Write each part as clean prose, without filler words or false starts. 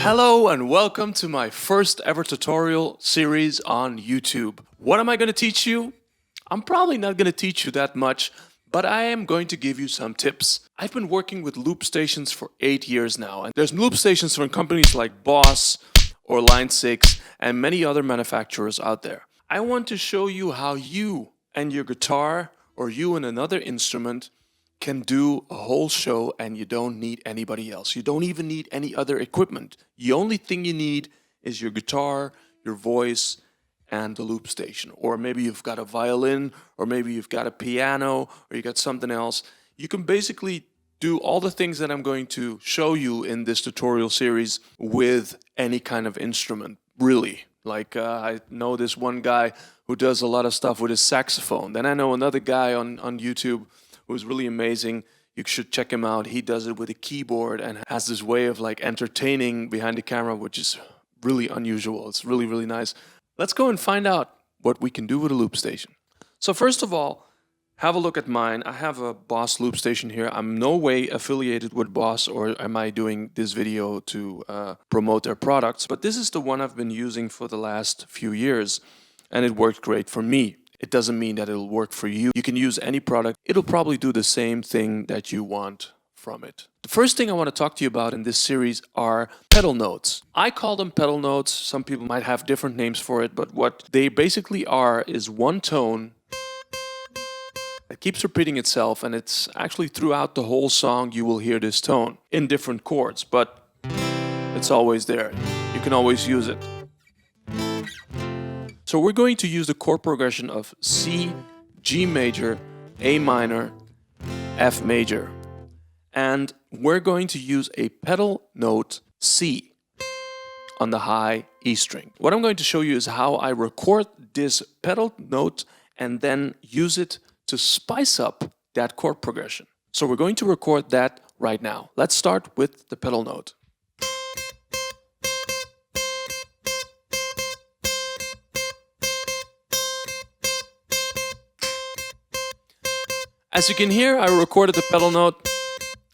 Hello and welcome to my first ever tutorial series on YouTube. What am I going to teach you? I'm probably not going to teach you that much, but I am going to give you some tips. I've been working with loop stations for 8 years now, and there's loop stations from companies like Boss or Line 6 and many other manufacturers out there. I want to show you how you and your guitar or you and another instrument can do a whole show and you don't need anybody else. You don't even need any other equipment. The only thing you need is your guitar, your voice, and the loop station. Or maybe you've got a violin, or maybe you've got a piano, or you got something else. You can basically do all the things that I'm going to show you in this tutorial series with any kind of instrument, really. Like I know this one guy who does a lot of stuff with his saxophone. Then I know another guy on YouTube who's really amazing. You should check him out. He does it with a keyboard and has this way of like entertaining behind the camera, which is really unusual. It's really, really nice. Let's go and find out what we can do with a loop station. So first of all, have a look at mine. I have a Boss loop station here. I'm no way affiliated with Boss, or am I doing this video to promote their products, but this is the one I've been using for the last few years and it worked great for me. It doesn't mean that it'll work for you. You can use any product. It'll probably do the same thing that you want from it. The first thing I want to talk to you about in this series are pedal notes. I call them pedal notes. Some people might have different names for it, but what they basically are is one tone that keeps repeating itself, and it's actually throughout the whole song you will hear this tone in different chords, but it's always there. You can always use it. So we're going to use the chord progression of C, G major, A minor, F major. And we're going to use a pedal note C on the high E string. What I'm going to show you is how I record this pedal note and then use it to spice up that chord progression. So we're going to record that right now. Let's start with the pedal note. As you can hear, I recorded the pedal note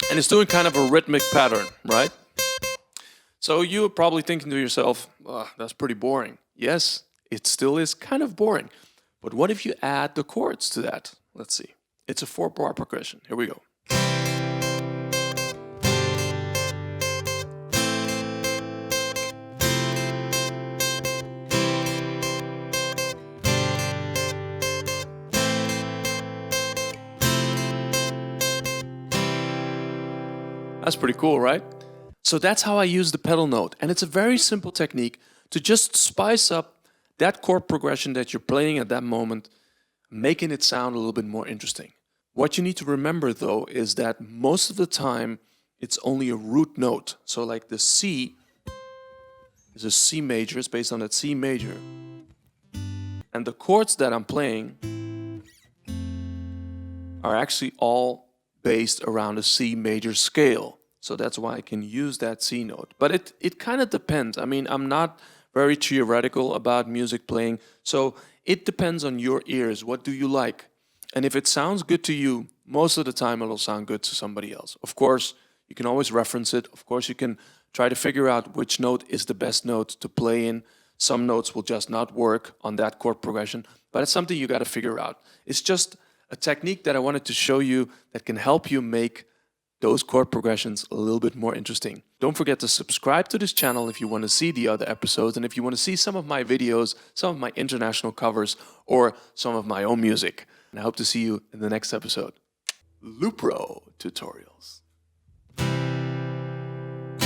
and it's doing kind of a rhythmic pattern, right? So you're probably thinking to yourself, oh, that's pretty boring. Yes, it still is kind of boring. But what if you add the chords to that? Let's see. It's a 4-bar progression. Here we go. That's pretty cool, right? So that's how I use the pedal note. And it's a very simple technique to just spice up that chord progression that you're playing at that moment, making it sound a little bit more interesting. What you need to remember though is that most of the time it's only a root note. So like the C is a C major, it's based on that C major. And the chords that I'm playing are actually all based around a C major scale. So that's why I can use that C note. But it kind of depends. I mean, I'm not very theoretical about music playing. So it depends on your ears. What do you like? And if it sounds good to you, most of the time it'll sound good to somebody else. Of course, you can always reference it. Of course, you can try to figure out which note is the best note to play in. Some notes will just not work on that chord progression, but it's something you got to figure out. It's just a technique that I wanted to show you that can help you make those chord progressions a little bit more interesting. Don't forget to subscribe to this channel if you want to see the other episodes, and if you want to see some of my videos, some of my international covers, or some of my own music. And I hope to see you in the next episode. Loopro tutorials.